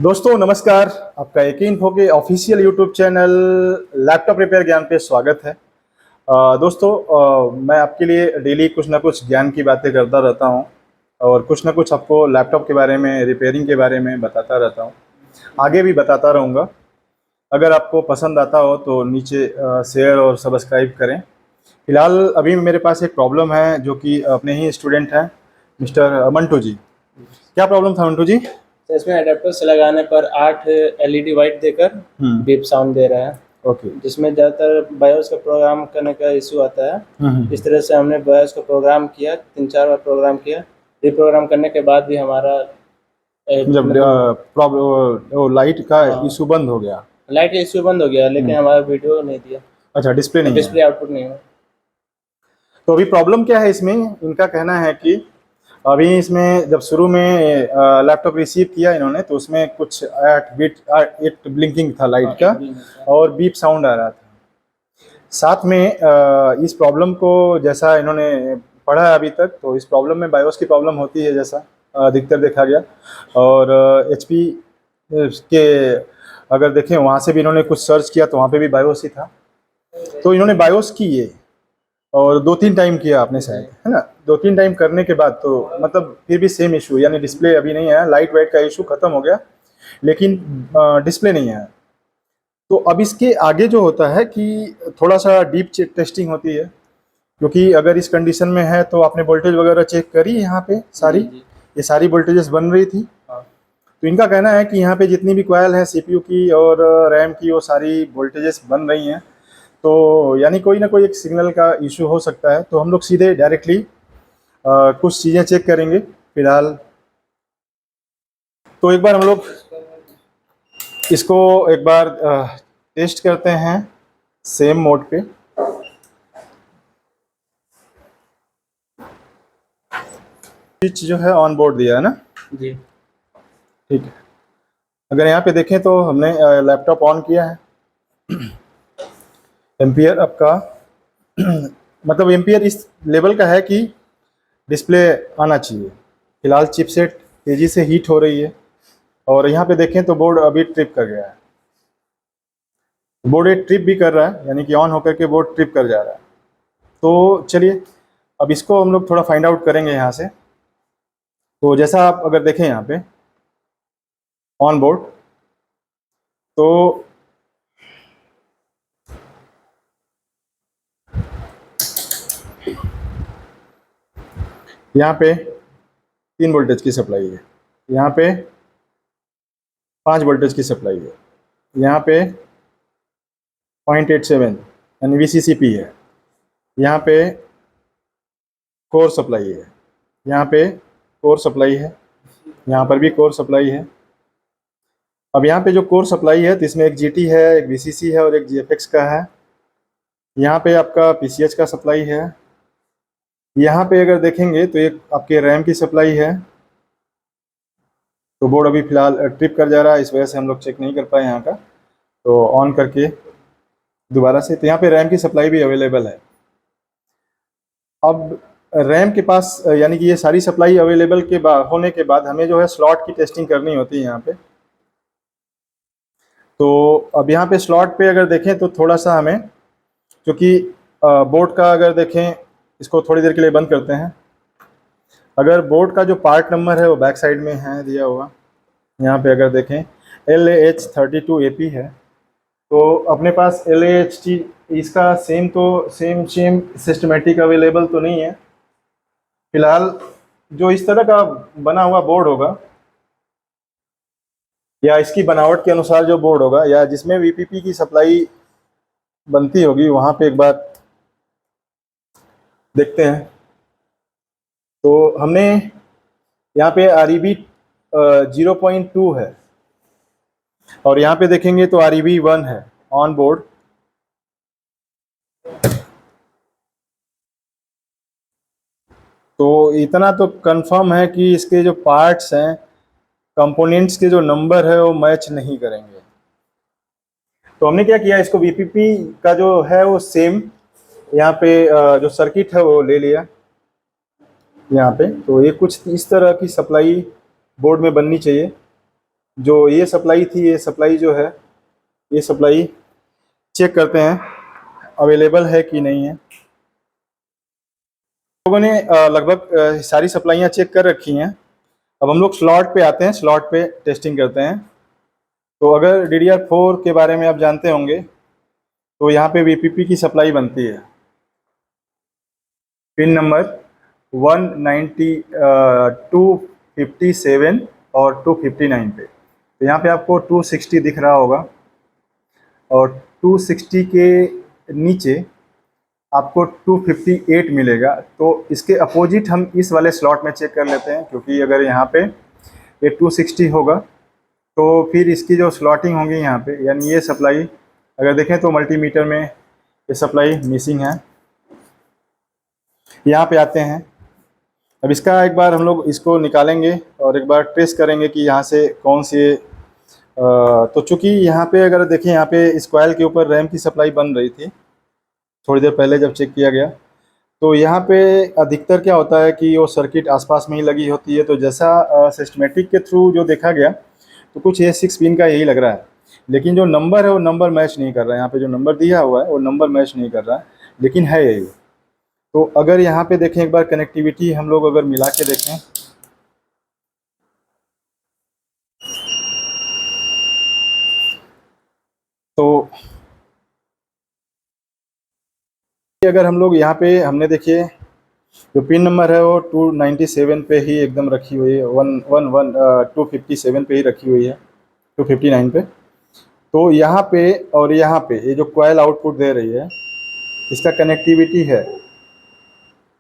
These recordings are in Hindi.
दोस्तों नमस्कार। आपका यकीन हो के official YouTube channel laptop repair ज्ञान पे स्वागत है। दोस्तों, मैं आपके लिए डेली कुछ ना कुछ ज्ञान की बातें करता रहता हूँ और कुछ ना कुछ आपको लैपटॉप के बारे में, रिपेयरिंग के बारे में बताता रहता हूँ। आगे भी बताता रहूँगा। अगर आपको पसंद आता हो तो नीचे शेयर और सब्सक्राइब करें। फिलहाल अभी मेरे पास एक प्रॉब्लम है जो कि अपने ही स्टूडेंट हैं, मिस्टर मंटू जी। क्या प्रॉब्लम था मंटू जी? तो इसमें एडेप्टर से लगाने पर 8 एलईडी वाइट देकर बीप साउंड दे रहा है, ओके। जिसमें ज़्यादातर बायोस का प्रोग्राम करने का इशू आता है। इस तरह से हमने बायोस का प्रोग्राम किया, 3-4 बार प्रोग्राम किया। रीप्रोग्राम करने के बाद भी हमारा जब मतलब प्रॉब्लम लाइट का हाँ, इशू बंद हो गया। लाइट का इशू बंद हो गया, लेकिन हमारा वीडियो नहीं दिया, अच्छा, डिस्प्ले नहीं है। डिस्प्ले आउटपुट नहीं हुआ। तो अभी प्रॉब्लम क्या है इसमें? इनका कहना है कि अभी इसमें जब शुरू में लैपटॉप रिसीव किया इन्होंने तो उसमें कुछ 8 ब्लिंकिंग था लाइट का और बीप साउंड आ रहा था। साथ में इस प्रॉब्लम को जैसा इन्होंने पढ़ा है अभी तक, तो इस प्रॉब्लम में बायोस की प्रॉब्लम होती है जैसा अधिकतर देखा गया। और एचपी के अगर देखें वहाँ से भी इन्होंने कुछ सर्च किया तो वहाँ पे भी बायोस ही था। तो इन्होंने बायोस की ये और 2-3 टाइम किया आपने शायद, है ना? 2-3 टाइम करने के बाद तो मतलब फिर भी सेम इशू, यानी डिस्प्ले अभी नहीं आया। लाइट वेट का इशू खत्म हो गया लेकिन डिस्प्ले नहीं आया। तो अब इसके आगे जो होता है कि थोड़ा सा डीप टेस्टिंग होती है, क्योंकि अगर इस कंडीशन में है तो आपने वोल्टेज वगैरह चेक करी यहाँ पे सारी? ये सारी वोल्टेजेस बन रही थी। तो इनका कहना है कि यहाँ पे जितनी भी कॉइल है सीपीयू की और रैम की, वो सारी वोल्टेजेस बन रही हैं। तो यानी कोई ना कोई एक सिग्नल का इशू हो सकता है। तो हम लोग सीधे डायरेक्टली कुछ चीज़ें चेक करेंगे फिलहाल। तो एक बार हम लोग इसको एक बार टेस्ट करते हैं सेम मोड पे। स्विच जो है ऑन बोर्ड दिया है ना जी, ठीक है। अगर यहाँ पे देखें तो हमने लैपटॉप ऑन किया है। एम्पियर आपका मतलब एम्पियर इस लेवल का है कि डिस्प्ले आना चाहिए। फिलहाल चिपसेट तेज़ी से हीट हो रही है और यहाँ पे देखें तो बोर्ड अभी ट्रिप कर गया है। बोर्ड एक ट्रिप भी कर रहा है, यानी कि ऑन होकर के बोर्ड ट्रिप कर जा रहा है। तो चलिए अब इसको हम लोग थोड़ा फाइंड आउट करेंगे यहाँ से। तो जैसा आप अगर देखें यहाँ पे ऑन बोर्ड, तो यहाँ पे 3 वोल्टेज की सप्लाई है, यहाँ पे 5 वोल्टेज की सप्लाई है, यहाँ पे 0.87 यानी VCCP है, यहाँ पे कोर सप्लाई है, यहाँ पे कोर सप्लाई है, यहाँ पर भी कोर सप्लाई है। अब यहाँ पे जो कोर सप्लाई है तो इसमें एक GT है, एक VCC है और एक GFX का है। यहाँ पे आपका PCH का सप्लाई है। यहाँ पे अगर देखेंगे तो एक आपके रैम की सप्लाई है। तो बोर्ड अभी फिलहाल ट्रिप कर जा रहा है, इस वजह से हम लोग चेक नहीं कर पाए यहाँ का। तो ऑन करके दोबारा से, तो यहाँ पे रैम की सप्लाई भी अवेलेबल है। अब रैम के पास यानी कि ये सारी सप्लाई अवेलेबल के बाद होने के बाद हमें जो है स्लॉट की टेस्टिंग करनी होती है यहाँ पे। तो अब यहाँ पे स्लॉट पे अगर देखें तो थोड़ा सा हमें, क्योंकि बोर्ड का अगर देखें, इसको थोड़ी देर के लिए बंद करते हैं। अगर बोर्ड का जो पार्ट नंबर है वो बैक साइड में है दिया हुआ, यहाँ पे अगर देखें LAH32AP है। तो अपने पास LAHT इसका सेम सिस्टमेटिक अवेलेबल तो नहीं है फिलहाल। जो इस तरह का बना हुआ बोर्ड होगा या इसकी बनावट के अनुसार जो बोर्ड होगा या जिसमें VPP की सप्लाई बनती होगी, वहाँ पे एक बार देखते हैं। तो हमने यहाँ पे REB 0.2 है और यहाँ पे देखेंगे तो REB 1 है ऑन बोर्ड। तो इतना तो कंफर्म है कि इसके जो पार्ट्स हैं, कंपोनेंट्स के जो नंबर है वो मैच नहीं करेंगे। तो हमने क्या किया, इसको VPP का जो है वो सेम यहाँ पे जो सर्किट है वो ले लिया यहाँ पे। तो ये कुछ इस तरह की सप्लाई बोर्ड में बननी चाहिए जो ये सप्लाई थी, ये सप्लाई जो है, ये सप्लाई चेक करते हैं अवेलेबल है कि नहीं है। लोगों ने लगभग सारी सप्लाइयाँ चेक कर रखी हैं। अब हम लोग स्लॉट पे आते हैं, स्लॉट पे टेस्टिंग करते हैं। तो अगर DDR4 के बारे में आप जानते होंगे तो यहाँ पे VPP की सप्लाई बनती है पिन नंबर 190 257 और 259 पे। तो यहाँ पे आपको 260 दिख रहा होगा और 260 के नीचे आपको 258 मिलेगा। तो इसके अपोजिट हम इस वाले स्लॉट में चेक कर लेते हैं, क्योंकि अगर यहाँ पे ये 260 होगा तो फिर इसकी जो स्लॉटिंग होंगी यहाँ पे, यानी ये सप्लाई अगर देखें तो मल्टीमीटर में ये सप्लाई मिसिंग है। यहाँ पे आते हैं, अब इसका एक बार हम लोग इसको निकालेंगे और एक बार ट्रेस करेंगे कि यहाँ से कौन सी तो चूंकि यहाँ पे अगर देखें, यहाँ पे इस कॉइल के ऊपर रैम की सप्लाई बन रही थी थोड़ी देर पहले जब चेक किया गया। तो यहाँ पे अधिकतर क्या होता है कि वो सर्किट आसपास में ही लगी होती है। तो जैसा सिस्टमेटिक के थ्रू जो देखा गया तो कुछ ये 6 पिन का यही लग रहा है, लेकिन जो नंबर है वो नंबर मैच नहीं कर रहा है। यहाँ पे जो नंबर दिया हुआ है वो नंबर मैच नहीं कर रहा है, लेकिन है यही। तो अगर यहाँ पे देखें एक बार कनेक्टिविटी हम लोग अगर मिला के देखें तो अगर हम लोग यहाँ पे हमने देखिए जो पिन नंबर है वो 297 पे ही एकदम रखी हुई है, 257 पे ही रखी हुई है, 259 पे। तो यहाँ पे और यहाँ पे ये जो कॉइल आउटपुट दे रही है इसका कनेक्टिविटी है,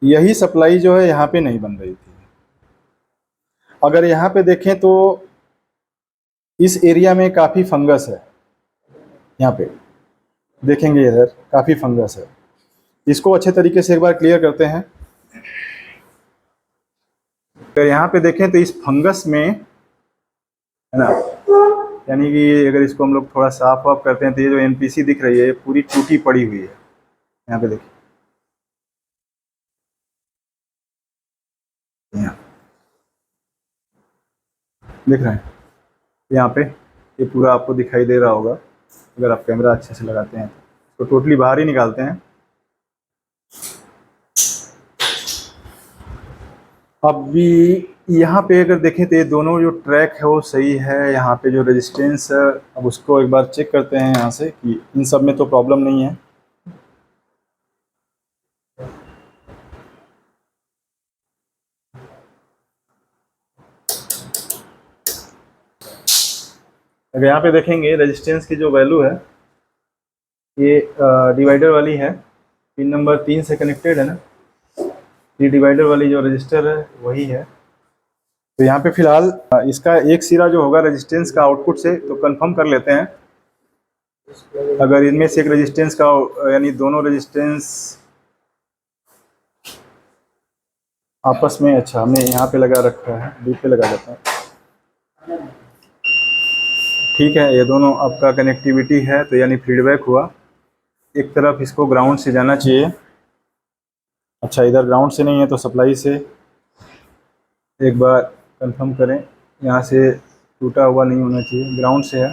यही सप्लाई जो है यहाँ पे नहीं बन रही थी। अगर यहाँ पे देखें तो इस एरिया में काफ़ी फंगस है, यहाँ पे देखेंगे इधर काफ़ी फंगस है। इसको अच्छे तरीके से एक बार क्लियर करते हैं। अगर यहाँ पे देखें तो इस फंगस में है ना, यानी कि अगर इसको हम लोग थोड़ा साफ वाफ करते हैं तो ये जो NPC दिख रही है ये पूरी टूटी पड़ी हुई है। यहाँ पे देखिए, यहाँ देख रहे हैं, यहाँ पे ये पूरा आपको दिखाई दे रहा होगा अगर आप कैमरा अच्छे से लगाते हैं तो टोटली बाहर ही निकालते हैं। अभी यहाँ पे अगर देखें तो ये दोनों जो ट्रैक है वो सही है। यहाँ पे जो रेजिस्टेंस है अब उसको एक बार चेक करते हैं यहाँ से कि इन सब में तो प्रॉब्लम नहीं है। अगर यहाँ पे देखेंगे रेजिस्टेंस की जो वैल्यू है ये डिवाइडर वाली है, पिन नंबर 3 से कनेक्टेड है ना, ये डिवाइडर वाली जो रजिस्टर है वही है। तो यहाँ पे फिलहाल इसका एक सिरा जो होगा रेजिस्टेंस का आउटपुट से तो कंफर्म कर लेते हैं। अगर इनमें से एक रेजिस्टेंस का यानी दोनों रेजिस्टेंस आपस में, अच्छा हमने यहाँ पे लगा रखा है, डी पे लगा देता है, ठीक है। ये दोनों आपका कनेक्टिविटी है तो यानी फीडबैक हुआ। एक तरफ इसको ग्राउंड से जाना चाहिए, अच्छा इधर ग्राउंड से नहीं है तो सप्लाई से एक बार कंफर्म करें, यहाँ से टूटा हुआ नहीं होना चाहिए, ग्राउंड से है।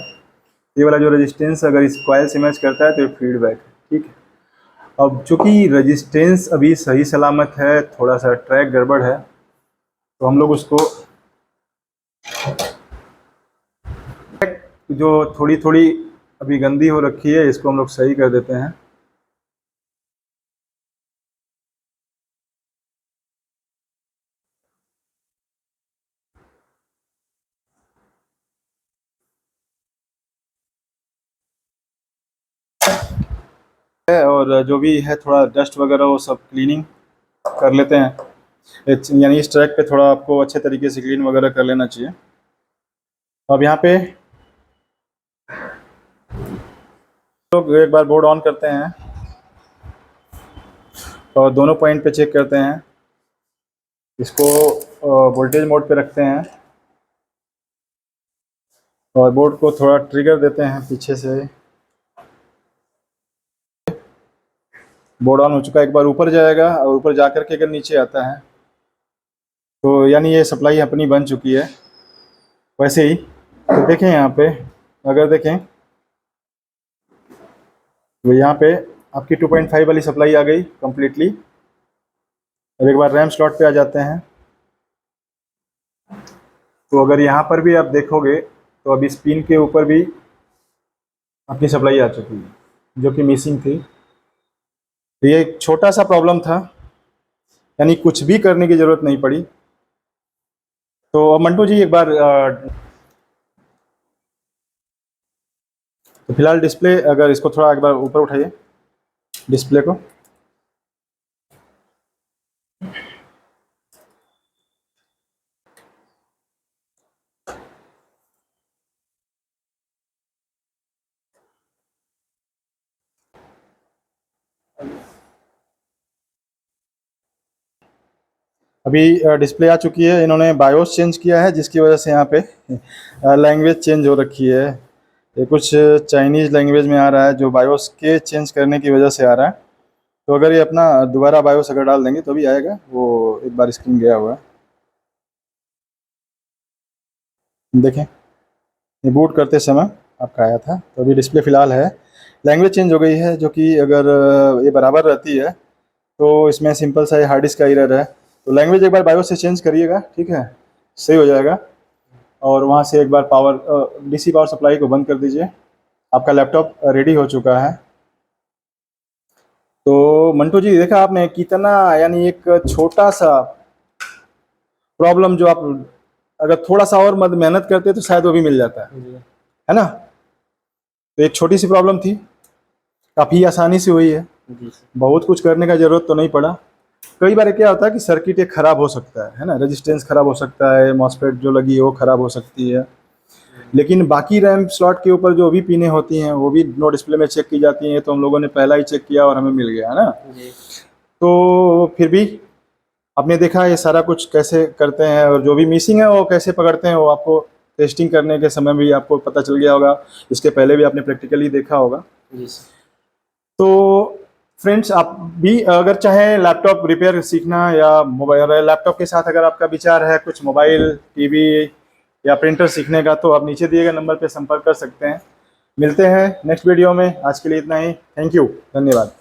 ये वाला जो रेजिस्टेंस अगर इस कॉइल से मैच करता है तो ये फीडबैक है, ठीक है। अब चूँकि रेजिस्टेंस अभी सही सलामत है, थोड़ा सा ट्रैक गड़बड़ है तो हम लोग उसको जो थोड़ी थोड़ी अभी गंदी हो रखी है इसको हम लोग सही कर देते हैं। और जो भी है थोड़ा डस्ट वगैरह वो सब क्लीनिंग कर लेते हैं, यानी इस ट्रैक पे थोड़ा आपको अच्छे तरीके से क्लीन वगैरह कर लेना चाहिए। अब यहाँ पे लोग एक बार बोर्ड ऑन करते हैं और दोनों पॉइंट पे चेक करते हैं, इसको वोल्टेज मोड पे रखते हैं और बोर्ड को थोड़ा ट्रिगर देते हैं पीछे से। बोर्ड ऑन हो चुका है, एक बार ऊपर जाएगा और ऊपर जा कर के अगर नीचे आता है तो यानी ये सप्लाई अपनी बन चुकी है। वैसे ही तो देखें यहाँ पे, अगर देखें तो यहाँ पे आपकी 2.5 वाली सप्लाई आ गई कम्प्लीटली। अब एक बार रैम स्लॉट पे आ जाते हैं, तो अगर यहाँ पर भी आप देखोगे तो अभी इस पिन के ऊपर भी आपकी सप्लाई आ चुकी है जो कि मिसिंग थी। तो ये एक छोटा सा प्रॉब्लम था, यानी कुछ भी करने की ज़रूरत नहीं पड़ी। तो मंटू जी एक बार तो फिलहाल डिस्प्ले, अगर इसको थोड़ा एक बार ऊपर उठाइए डिस्प्ले को। अभी डिस्प्ले आ चुकी है। इन्होंने बायोस चेंज किया है जिसकी वजह से यहाँ पे लैंग्वेज चेंज हो रखी है। ये कुछ चाइनीज़ लैंग्वेज में आ रहा है जो बायोस के चेंज करने की वजह से आ रहा है। तो अगर ये अपना दोबारा बायोस अगर डाल देंगे तो भी आएगा। वो एक बार स्क्रीन गया हुआ है, देखें ये बूट करते समय आपका आया था। तो अभी डिस्प्ले फ़िलहाल है, लैंग्वेज चेंज हो गई है जो कि अगर ये बराबर रहती है तो इसमें सिंपल सा ये हार्ड डिस्क का एरर है। तो लैंग्वेज एक बार बायोस से चेंज करिएगा, ठीक है, सही हो जाएगा। और वहाँ से एक बार पावर डीसी पावर सप्लाई को बंद कर दीजिए। आपका लैपटॉप रेडी हो चुका है। तो मंटू जी देखा आपने कितना, यानी एक छोटा सा प्रॉब्लम जो आप अगर थोड़ा सा और मत मेहनत करते तो शायद वो भी मिल जाता है ना। तो एक छोटी सी प्रॉब्लम थी, काफ़ी आसानी से हुई है, बहुत कुछ करने का ज़रूरत तो नहीं पड़ा। कई बार क्या होता है कि सर्किट एक ख़राब हो सकता है ना, रेजिस्टेंस ख़राब हो सकता है, मॉसफेट जो लगी है वो ख़राब हो सकती है, लेकिन बाकी रैम स्लॉट के ऊपर जो भी पिनें होती हैं वो भी नो डिस्प्ले में चेक की जाती हैं। तो हम लोगों ने पहला ही चेक किया और हमें मिल गया है ना। तो फिर भी आपने देखा ये सारा कुछ कैसे करते हैं और जो भी मिसिंग है वो कैसे पकड़ते हैं, वो आपको टेस्टिंग करने के समय भी आपको पता चल गया होगा। इसके पहले भी आपने प्रैक्टिकली देखा होगा। तो फ्रेंड्स, आप भी अगर चाहें लैपटॉप रिपेयर सीखना या मोबाइल लैपटॉप के साथ अगर आपका विचार है कुछ मोबाइल, टीवी या प्रिंटर सीखने का, तो आप नीचे दिए गए नंबर पर संपर्क कर सकते हैं। मिलते हैं नेक्स्ट वीडियो में। आज के लिए इतना ही। थैंक यू, धन्यवाद।